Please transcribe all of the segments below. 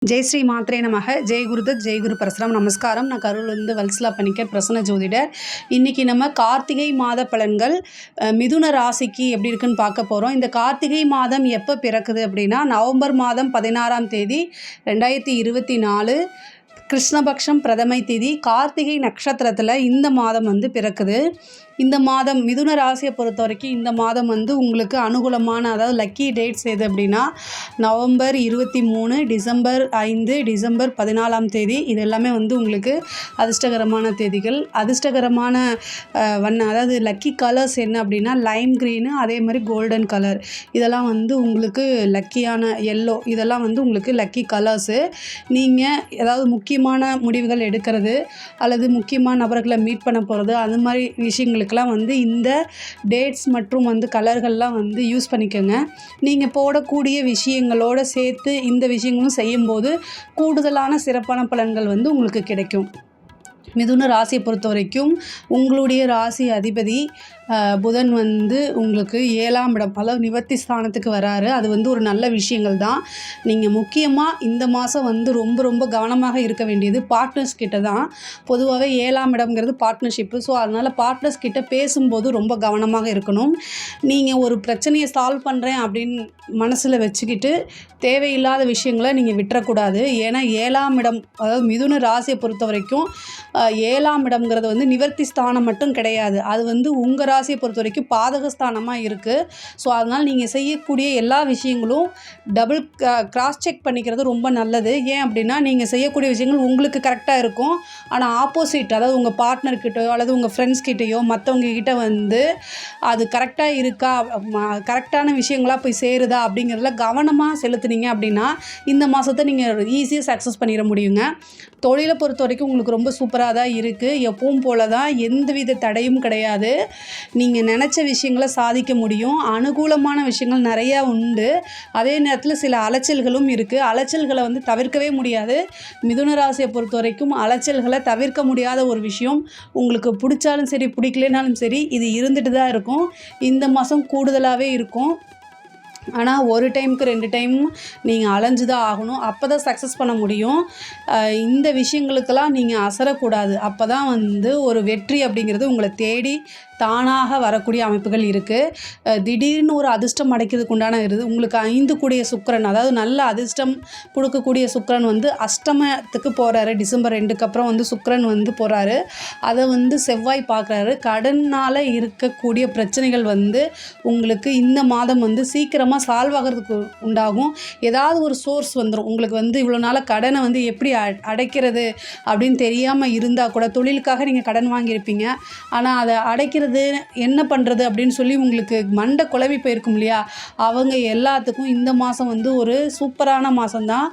ஜெய் ஸ்ரீ மாத்ரே நமக. ஜெய் குருதத் ஜெய் குரு பரசுராம். நமஸ்காரம். நான் கரூர்லேருந்து வல்சலா பணிக்கர், பிரசன்ன ஜோதிடர். இன்றைக்கி நம்ம கார்த்திகை மாத பலன்கள் மிதுன ராசிக்கு எப்படி இருக்குன்னு பார்க்க போகிறோம். இந்த கார்த்திகை மாதம் எப்போ பிறக்குது அப்படின்னா நவம்பர் மாதம் 16ஆம் தேதி 2024 கிருஷ்ணபக்ஷம் பிரதமை தேதி கார்த்திகை நட்சத்திரத்தில் இந்த மாதம் பிறக்குது. இந்த மாதம் மிதுன ராசியை பொறுத்த வரைக்கும் இந்த மாதம் உங்களுக்கு அனுகூலமான, அதாவது லக்கி டேட்ஸ் எது அப்படின்னா நவம்பர் 23, டிசம்பர் 5, டிசம்பர் 14ஆம் தேதி. இது எல்லாமே உங்களுக்கு அதிர்ஷ்டகரமான தேதிகள். அதிர்ஷ்டகரமான அதாவது லக்கி கலர்ஸ் என்ன அப்படின்னா லைம் க்ரீனு, அதே மாதிரி கோல்டன் கலர். இதெல்லாம் உங்களுக்கு லக்கியான எல்லோ. இதெல்லாம் உங்களுக்கு லக்கி கலர்ஸு. நீங்கள் ஏதாவது முக்கியமான முடிவுகள் எடுக்கிறது அல்லது முக்கியமான நபர்களை மீட் பண்ண போகிறது, அது மாதிரி விஷயங்களுக்கெல்லாம் இந்த டேட்ஸ் மற்றும் கலர்கள்லாம் யூஸ் பண்ணிக்கோங்க. நீங்கள் போடக்கூடிய விஷயங்களோடு சேர்த்து இந்த விஷயங்களும் செய்யும்போது கூடுதலான சிறப்பான பலன்கள் உங்களுக்கு கிடைக்கும். மிதுன ராசியை பொறுத்த வரைக்கும் உங்களுடைய ராசி அதிபதி புதன் உங்களுக்கு 7ஆம் இடம், அதாவது நிவர்த்தி ஸ்தானத்துக்கு வராரு. அது ஒரு நல்ல விஷயங்கள் தான். நீங்கள் முக்கியமாக இந்த மாதம் ரொம்ப ரொம்ப கவனமாக இருக்க வேண்டியது பார்ட்னர்ஸ் கிட்ட தான். பொதுவாகவே 7ஆம் இடம்ங்கிறது பார்ட்னர்ஷிப்பு. ஸோ அதனால் பார்ட்னர்ஸ் கிட்ட பேசும்போது ரொம்ப கவனமாக இருக்கணும். நீங்கள் ஒரு பிரச்சனையை சால்வ் பண்ணுறேன் அப்படின்னு மனசில் வச்சுக்கிட்டு தேவையில்லாத விஷயங்களை நீங்கள் விட்டுறக்கூடாது. ஏன்னா 7ஆம் இடம், அதாவது மிதுன ராசியை பொறுத்த வரைக்கும் 7ஆம் இடம்ங்கிறது நிவர்த்தி ஸ்தானம் மட்டும் கிடையாது. அது உங்கள் ராசியை பொறுத்த வரைக்கும் பாதகஸ்தானமாக இருக்குது. ஸோ அதனால் நீங்கள் செய்யக்கூடிய எல்லா விஷயங்களும் டபுள் கிராஸ் செக் பண்ணிக்கிறது ரொம்ப நல்லது. ஏன் அப்படின்னா நீங்கள் செய்யக்கூடிய விஷயங்கள் உங்களுக்கு கரெக்டாக இருக்கும், ஆனால் ஆப்போசிட், அதாவது உங்கள் பார்ட்னர்கிட்டயோ அல்லது உங்கள் ஃப்ரெண்ட்ஸ் கிட்டேயோ மற்றவங்க கிட்ட அது கரெக்டாக இருக்கா, கரெக்டான விஷயங்களாக போய் சேருதா அப்படிங்கிறதுல கவனமாக செலுத்துனீங்க அப்படின்னா இந்த மாதத்தை நீங்கள் ஈஸியாக சக்ஸஸ் பண்ணிட முடியுங்க. தொழிலை பொறுத்த வரைக்கும் உங்களுக்கு ரொம்ப சூப்பராக தான் இருக்குது. எப்பவும் போல தான், எந்தவித தடையும் கிடையாது. நீங்கள் நினச்ச விஷயங்களை சாதிக்க முடியும். அனுகூலமான விஷயங்கள் நிறையா உண்டு. அதே நேரத்தில் சில அலைச்சல்களும் இருக்குது. அலைச்சல்களை தவிர்க்கவே முடியாது. மிதுன ராசியை பொறுத்த வரைக்கும் அலைச்சல்களை தவிர்க்க முடியாத ஒரு விஷயம். உங்களுக்கு பிடிச்சாலும் சரி பிடிக்கலனாலும் சரி இது இருந்துட்டு தான் இருக்கும். இந்த மாதம் கூடுதலாகவே இருக்கும். ஆனால் ஒரு டைமுக்கு 2 டைம் நீங்கள் அலைஞ்சு தான் ஆகணும். அப்போ தான் சக்ஸஸ் பண்ண முடியும். இந்த விஷயங்களுக்கெல்லாம் நீங்கள் அசரக்கூடாது. அப்போ தான் ஒரு வெற்றி அப்படிங்கிறது உங்களை தேடி தானாக வரக்கூடிய அமைப்புகள் இருக்குது. திடீர்னு ஒரு அதிர்ஷ்டம் அடைக்கிறதுக்கு உண்டான இருக்குது. உங்களுக்கு 5 கூடிய சுக்கிரன், அதாவது நல்ல அதிர்ஷ்டம் கொடுக்கக்கூடிய சுக்கிரன் அஷ்டமத்துக்கு போகிறாரு. டிசம்பர் 2க்கு அப்புறம் சுக்கிரன் போகிறாரு. அதை செவ்வாய் பார்க்குறாரு. கடனால் இருக்கக்கூடிய பிரச்சனைகள் உங்களுக்கு இந்த மாதம் சீக்கிரமாக சால்வ் ஆகிறதுக்கு உண்டாகும். ஏதாவது ஒரு சோர்ஸ் வந்துடும். உங்களுக்கு இவ்வளோ நாளாக கடனை எப்படி அடைக்கிறது அப்படின்னு தெரியாமல் இருந்தால் கூட, தொழிலுக்காக நீங்கள் கடன் வாங்கியிருப்பீங்க, ஆனால் அதை அடைக்கிறது என்ன பண்ணுறது அப்படின்னு சொல்லி உங்களுக்கு மண்டை குழம்பி போயிருக்கும் இல்லையா, அவங்க எல்லாத்துக்கும் இந்த மாதம் ஒரு சூப்பரான மாதம்தான்.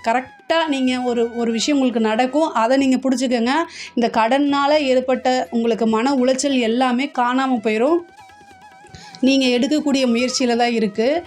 கரெக்டாக நீங்கள் ஒரு விஷயம் உங்களுக்கு நடக்கும். அதை நீங்கள் பிடிச்சிக்கோங்க. இந்த கடனால் ஏற்பட்ட உங்களுக்கு மன உளைச்சல் எல்லாமே காணாமல் போயிடும். நீங்கள் எடுக்கக்கூடிய முயற்சியில் தான் இருக்குது.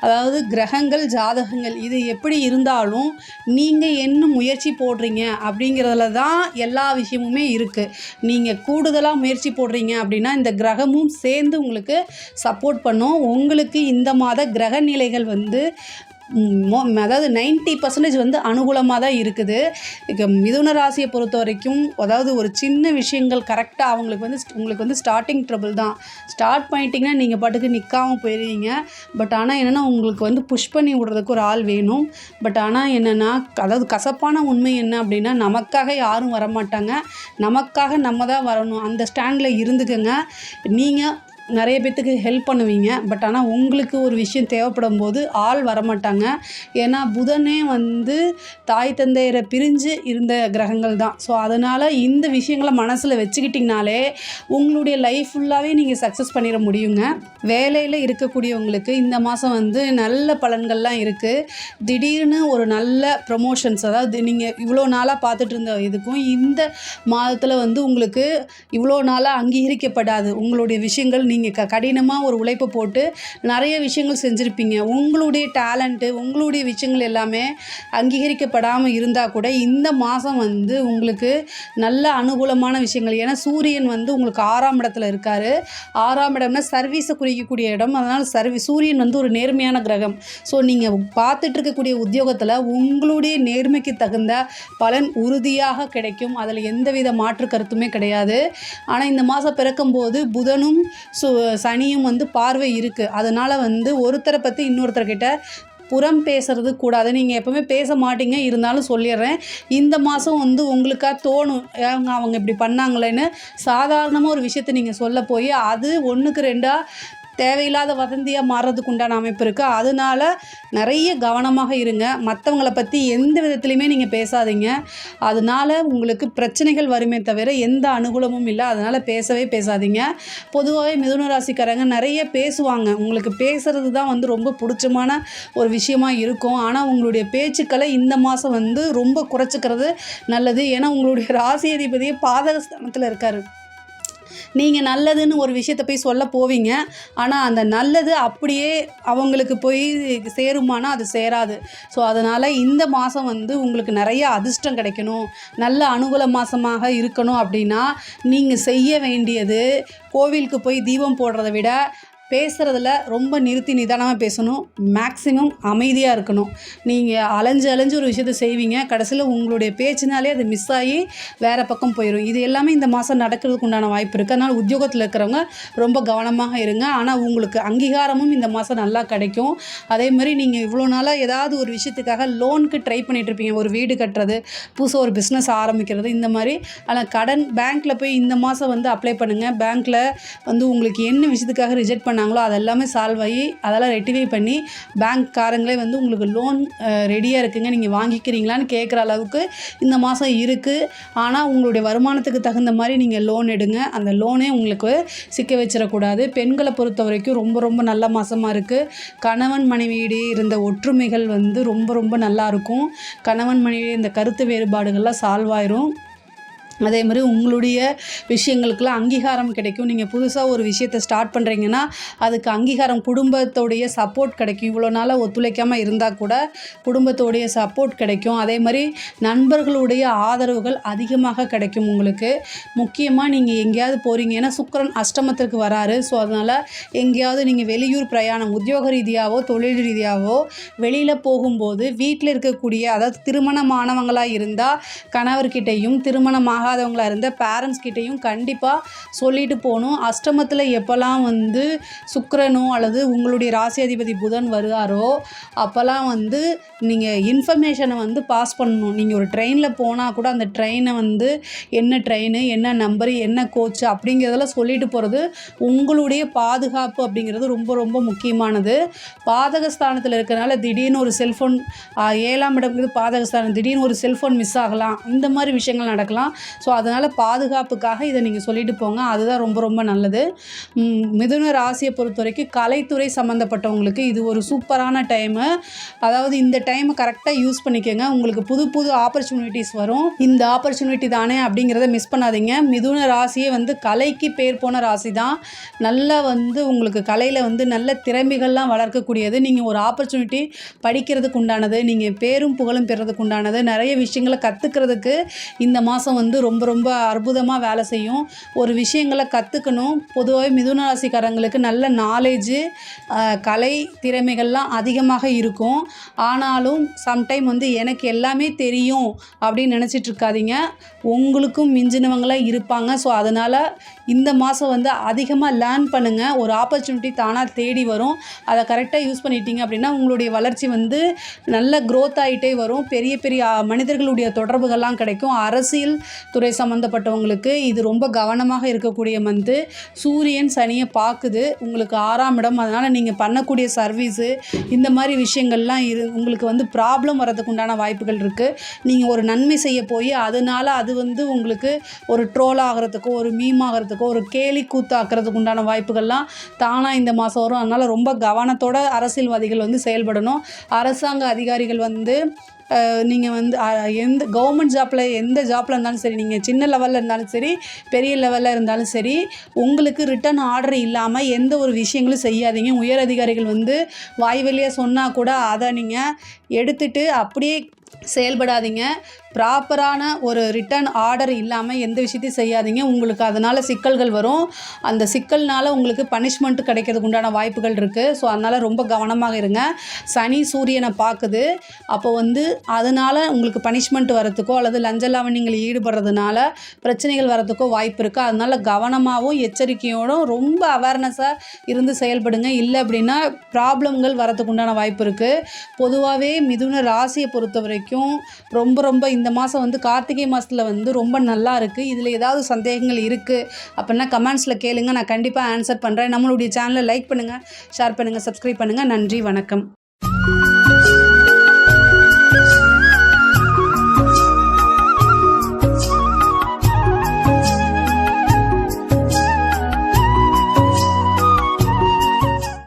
அதாவது கிரகங்கள், ஜாதகங்கள் இது எப்படி இருந்தாலும் நீங்கள் என்ன முயற்சி போடுறீங்க அப்படிங்கிறதுல தான் எல்லா விஷயமுமே இருக்குது. நீங்கள் கூடுதலாக முயற்சி போடுறீங்க அப்படின்னா இந்த கிரகமும் சேர்ந்து உங்களுக்கு சப்போர்ட் பண்ணும். உங்களுக்கு இந்த மாத கிரக நிலைகள் அதாவது 90% அனுகூலமாக தான் இருக்குது. மிதுன ராசியை பொறுத்த வரைக்கும், அதாவது ஒரு சின்ன விஷயங்கள் கரெக்டாக உங்களுக்கு ஸ்டார்டிங் ட்ரபிள் தான். ஸ்டார்ட் பண்ணிட்டீங்கன்னா நீங்கள் பாட்டுக்கு நிற்காமல் போயிடுவீங்க. பட் ஆனால் என்னென்னா உங்களுக்கு புஷ் பண்ணி விடுறதுக்கு ஒரு ஆள் வேணும். பட் ஆனால் என்னென்னா, அதாவது கசப்பான உண்மை என்ன அப்படின்னா, நமக்காக யாரும் வரமாட்டாங்க, நமக்காக நம்ம தான் வரணும். அந்த ஸ்டாண்டில் இருந்துக்கங்க. நீங்கள் நிறைய பேர்த்துக்கு ஹெல்ப் பண்ணுவீங்க. பட் ஆனால் உங்களுக்கு ஒரு விஷயம் தேவைப்படும் போது ஆள் வரமாட்டாங்க. ஏன்னா புதனே தாய் தந்தையரை பிரிஞ்சு இருந்த கிரகங்கள் தான். ஸோ அதனால் இந்த விஷயங்களை மனசில் வச்சுக்கிட்டிங்கனாலே உங்களுடைய லைஃப் ஃபுல்லாகவே நீங்கள் சக்ஸஸ் பண்ணிட முடியுங்க. வேலையில் இருக்கக்கூடியவங்களுக்கு இந்த மாதம் நல்ல பலன்கள்லாம் இருக்குது. திடீர்னு ஒரு நல்ல ப்ரமோஷன்ஸ், அதாவது நீங்கள் இவ்வளோ நாளாக பார்த்துட்டு இருந்த இதுக்கும் இந்த மாதத்தில் உங்களுக்கு இவ்வளோ நாளாக அங்கீகரிக்கப்படாது உங்களுடைய விஷயங்கள் நீங்கள் கடினமாக ஒரு உழைப்பை போட்டு நிறைய விஷயங்கள் செஞ்சுருப்பீங்க. உங்களுடைய டேலண்ட்டு, உங்களுடைய விஷயங்கள் எல்லாமே அங்கீகரிக்கப்படாமல் இருந்தால் கூட இந்த மாதம் வந்து உங்களுக்கு நல்ல அனுகூலமான விஷயங்கள். ஏன்னா சூரியன் வந்து உங்களுக்கு 6ஆம் இடத்துல இருக்கார். 6ஆம் இடம்னா சர்வீஸை குறிக்கக்கூடிய இடம். அதனால் சூரியன் வந்து ஒரு நேர்மையான கிரகம். ஸோ நீங்கள் பார்த்துட்டு இருக்கக்கூடிய உத்தியோகத்தில் உங்களுடைய நேர்மைக்கு தகுந்த பலன் உறுதியாக கிடைக்கும். அதில் எந்தவித மாற்று கருத்துமே கிடையாது. ஆனால் இந்த மாதம் பிறக்கும்போது புதனும் சனியும் வந்து பார்வை இருக்குது. அதனால் வந்து ஒருத்தரை பற்றி இன்னொருத்தர்கிட்ட புறம் பேசுறது கூடாது. நீங்கள் எப்போவுமே பேச மாட்டீங்க, இருந்தாலும் சொல்லிடுறேன். இந்த மாதம் வந்து உங்களுக்காக தோணும், அவங்க இப்படி பண்ணாங்களேன்னு. சாதாரணமாக ஒரு விஷயத்தை நீங்கள் சொல்ல போய் அது 1க்கு 2ஆக தேவையில்லாத வதந்தியாக மாறுறதுக்கு உண்டான அமைப்பு இருக்குது. அதனால நிறைய கவனமாக இருங்க. மற்றவங்கள பற்றி எந்த விதத்துலையுமே நீங்கள் பேசாதீங்க. அதனால உங்களுக்கு பிரச்சனைகள் வருமே தவிர எந்த அனுகூலமும் இல்லை. அதனால் பேசவே பேசாதீங்க. பொதுவாகவே மிதுன ராசிக்காரங்க நிறைய பேசுவாங்க. உங்களுக்கு பேசுகிறது தான் வந்து ரொம்ப பிடிச்சமான ஒரு விஷயமா இருக்கும். ஆனால் உங்களுடைய பேச்சுக்களை இந்த மாதம் வந்து ரொம்ப குறைச்சிக்கிறது நல்லது. ஏன்னா உங்களுடைய ராசி அதிபதியே பாதகஸ்தானத்தில் இருக்கார். நீங்கள் நல்லதுன்னு ஒரு விஷயத்தை போய் சொல்ல போவீங்க. ஆனால் அந்த நல்லது அப்படியே அவங்களுக்கு போய் சேருமானா அது சேராது. ஸோ அதனால் இந்த மாதம் வந்து உங்களுக்கு நிறைய அதிர்ஷ்டம் கிடைக்கணும், நல்ல அனுகூல மாதமாக இருக்கணும் அப்படின்னா நீங்கள் செய்ய வேண்டியது கோவிலுக்கு போய் தீபம் போடுறதை விட பேசுகிறதுல ரொம்ப நிறுத்தி நிதானமாக பேசணும். மேக்ஸிமம் அமைதியாக இருக்கணும். நீங்கள் அலைஞ்சு ஒரு விஷயத்தை செய்வீங்க, கடைசியில் உங்களுடைய பேச்சினாலே அது மிஸ் ஆகி வேறு பக்கம் போயிடும். இது எல்லாமே இந்த மாதம் நடக்கிறதுக்கு உண்டான வாய்ப்பு இருக்குது. அதனால் உத்தியோகத்தில் இருக்கிறவங்க ரொம்ப கவனமாக இருங்க. ஆனால் உங்களுக்கு அங்கீகாரமும் இந்த மாதம் நல்லா கிடைக்கும். அதே மாதிரி நீங்கள் இவ்வளோ நாளாக ஏதாவது ஒரு விஷயத்துக்காக லோனுக்கு ட்ரை பண்ணிகிட்ருப்பீங்க. ஒரு வீடு கட்டுறது, புதுசாக ஒரு பிஸ்னஸ் ஆரம்பிக்கிறது, இந்த மாதிரி. ஆனால் கடன் பேங்க்கில் போய் இந்த மாதம் வந்து அப்ளை பண்ணுங்கள். பேங்க்கில் வந்து உங்களுக்கு என்ன விஷயத்துக்காக ரிஜெக்ட் பண்ணாங்களோ அதெல்லாமே சால்வ் ஆகி அதெல்லாம் ரெட்டிஃபை பண்ணி பேங்க்காரங்களே வந்து உங்களுக்கு லோன் ரெடியாக இருக்குங்க, நீங்கள் வாங்கிக்கிறீங்களான்னு கேட்குற அளவுக்கு இந்த மாதம் இருக்குது. ஆனால் உங்களுடைய வருமானத்துக்கு தகுந்த மாதிரி நீங்கள் லோன் எடுங்க. அந்த லோனே உங்களுக்கு சிக்க வச்சிடக்கூடாது. பெண்களை பொறுத்த வரைக்கும் ரொம்ப ரொம்ப நல்ல மாதமாக இருக்குது. கணவன் மனைவியிடையே இருந்த ஒற்றுமைகள் வந்து ரொம்ப நல்லாயிருக்கும். கணவன் மனைவி இந்த கருத்து வேறுபாடுகள்லாம் சால்வ் ஆயிரும். அதே மாதிரி உங்களுடைய விஷயங்களுக்கெல்லாம் அங்கீகாரம் கிடைக்கும். நீங்கள் புதுசாக ஒரு விஷயத்தை ஸ்டார்ட் பண்ணுறீங்கன்னா அதுக்கு அங்கீகாரம், குடும்பத்தோடைய சப்போர்ட் கிடைக்கும். இவ்வளோ நாளாக ஒத்துழைக்காமல் இருந்தால் கூட குடும்பத்தோடைய சப்போர்ட் கிடைக்கும். அதே மாதிரி நண்பர்களுடைய ஆதரவுகள் அதிகமாக கிடைக்கும் உங்களுக்கு. முக்கியமாக நீங்கள் எங்கேயாவது போகிறீங்க, ஏன்னா சுக்கிரன் அஷ்டமத்திற்கு வராரு. ஸோ அதனால் எங்கேயாவது நீங்கள் வெளியூர் பிரயாணம், உத்தியோக ரீதியாகவோ தொழில் ரீதியாகவோ வெளியில் போகும்போது வீட்டில் இருக்கக்கூடிய, அதாவது திருமணமானவங்களாக இருந்தால் கணவர்கிட்டையும், திருமணமாக ஆகாதவங்களாக இருந்த பேரண்ட்ஸ் கிட்டேயும் கண்டிப்பாக சொல்லிட்டு போகணும். அஷ்டமத்தில் எப்போல்லாம் வந்து சுக்கிரனோ அல்லது உங்களுடைய ராசி அதிபதி புதன் வருவாரோ அப்போல்லாம் வந்து நீங்கள் இன்ஃபர்மேஷனை வந்து பாஸ் பண்ணணும். நீங்கள் ஒரு ட்ரெயினில் போனால் கூட அந்த ட்ரெயினை வந்து என்ன ட்ரெயின், என்ன நம்பரு, என்ன கோச்சு அப்படிங்கிறதெல்லாம் சொல்லிட்டு போகிறது உங்களுடைய பாதுகாப்பு அப்படிங்கிறது ரொம்ப முக்கியமானது. பாதகஸ்தானத்தில் இருக்கிறனால திடீர்னு ஒரு செல்ஃபோன், 7ஆம் இடம்ங்கிறது பாதகஸ்தானம், திடீர்னு ஒரு செல்ஃபோன் மிஸ் ஆகலாம், இந்த மாதிரி விஷயங்கள் நடக்கலாம். ஸோ அதனால் பாதுகாப்புக்காக இதை நீங்கள் சொல்லிட்டு போங்க. அதுதான் ரொம்ப நல்லது. மிதுன ராசியை பொறுத்த வரைக்கும் கலைத்துறை சம்மந்தப்பட்டவங்களுக்கு இது ஒரு சூப்பரான டைமு. அதாவது இந்த டைமை கரெக்டாக யூஸ் பண்ணிக்கோங்க. உங்களுக்கு புது ஆப்பர்ச்சுனிட்டிஸ் வரும். இந்த ஆப்பர்ச்சுனிட்டி தானே அப்படிங்கிறத மிஸ் பண்ணாதீங்க. மிதுன ராசியே வந்து கலைக்கு பேர் போன ராசி தான். நல்லா வந்து உங்களுக்கு கலையில் வந்து நல்ல திறமைகள்லாம் வளர்க்கக்கூடியது. நீங்கள் ஒரு ஆப்பர்ச்சுனிட்டி படிக்கிறதுக்கு உண்டானது, நீங்கள் பேரும் புகழும் பெறதுக்கு உண்டானது, நிறைய விஷயங்களை கற்றுக்கிறதுக்கு இந்த மாதம் வந்து ரொம்ப அற்புதமாக வேலை செய்யும். ஒரு விஷயங்களை கற்றுக்கணும். பொதுவாகவே மிதுன ராசிக்காரங்களுக்கு நல்ல நாலேஜு, கலை திறமைகள்லாம் அதிகமாக இருக்கும். ஆனாலும் சம்டைம் வந்து எனக்கு எல்லாமே தெரியும் அப்படின்னு நினச்சிட்டு இருக்காதீங்க. உங்களுக்கும் மிஞ்சினவங்களாம் இருப்பாங்க. ஸோ அதனால் இந்த மாதம் வந்து அதிகமாக லேர்ன் பண்ணுங்கள். ஒரு ஆப்பர்ச்சுனிட்டி தானாக தேடி வரும். அதை கரெக்டாக யூஸ் பண்ணிட்டீங்க அப்படின்னா உங்களுடைய வளர்ச்சி வந்து நல்ல க்ரோத் ஆகிட்டே வரும். பெரிய மனிதர்களுடைய தொடர்புகள்லாம் கிடைக்கும். அரசியல் துறை சம்மந்தப்பட்டவங்களுக்கு இது ரொம்ப கவனமாக இருக்கக்கூடிய மந்த்து. சூரியன் சனியை பார்க்குது, உங்களுக்கு 6ஆம் இடம். அதனால் நீங்கள் பண்ணக்கூடிய சர்வீஸு இந்த மாதிரி விஷயங்கள்லாம் உங்களுக்கு வந்து ப்ராப்ளம் வரதுக்கு உண்டான வாய்ப்புகள் இருக்குது. நீங்கள் ஒரு நன்மை செய்ய போய் அதனால் அது வந்து உங்களுக்கு ஒரு ட்ரோல் ஆகிறதுக்கோ, ஒரு மீம் ஆகிறதுக்கோ, ஒரு கேலி கூத்தாக்குறதுக்கு உண்டான வாய்ப்புகள்லாம் தானாக இந்த மாதம் வரும். அதனால் ரொம்ப கவனத்தோட அரசியல்வாதிகள் வந்து செயல்படணும். அரசாங்க அதிகாரிகள் வந்து நீங்கள் வந்து எந்த கவர்மெண்ட் ஜாப்பில் எந்த ஜாப்பில் இருந்தாலும் சரி, நீங்கள் சின்ன லெவலில் இருந்தாலும் சரி, பெரிய லெவலில் இருந்தாலும் சரி, உங்களுக்கு ரிட்டர்ன் ஆர்டர் இல்லாமல் எந்த ஒரு விஷயங்களும் செய்யாதீங்க. உயர் அதிகாரிகள் வந்து வாய் வழியாக சொன்னால் கூட அதை நீங்கள் எடுத்துகிட்டு அப்படியே செயல்படாதீங்க. ப்ராப்பரான ஒரு ரிட்டர்ன் ஆர்டர் இல்லாமல் எந்த விஷயத்தையும் செய்யாதீங்க. உங்களுக்கு அதனால் சிக்கல்கள் வரும். அந்த சிக்கல்னால உங்களுக்கு பனிஷ்மெண்ட் கிடைக்கிறதுக்கு உண்டான வாய்ப்புகள் இருக்குது. ஸோ அதனால் ரொம்ப கவனமாக இருங்க. சனி சூரியனை பார்க்குது. அப்போ வந்து அதனால் உங்களுக்கு பனிஷ்மெண்ட் வரத்துக்கோ அல்லது லஞ்ச லாவண்யங்களில் ஈடுபடுறதுனால பிரச்சனைகள் வரத்துக்கோ வாய்ப்பு இருக்குது. அதனால் கவனமாகவும் எச்சரிக்கையோடும் ரொம்ப அவேர்னஸாக இருந்து செயல்படுங்க. இல்லை அப்படின்னா ப்ராப்ளம்கள் வரத்துக்கு உண்டான வாய்ப்பு இருக்குது. பொதுவாகவே மிதுன ராசியை பொறுத்த வரைக்கும் ரொம்ப இந்த மாதம் வந்து கார்த்திகை மாதத்தில் வந்து ரொம்ப நல்லா இருக்குது. இதில் ஏதாவது சந்தேகங்கள் இருக்குது அப்படின்னா கமெண்ட்ஸில் கேளுங்க. நான் கண்டிப்பாக ஆன்சர் பண்ணுறேன். நம்மளுடைய சேனலை லைக் பண்ணுங்கள், ஷேர் பண்ணுங்கள், சப்ஸ்கிரைப் பண்ணுங்கள். நன்றி, வணக்கம்.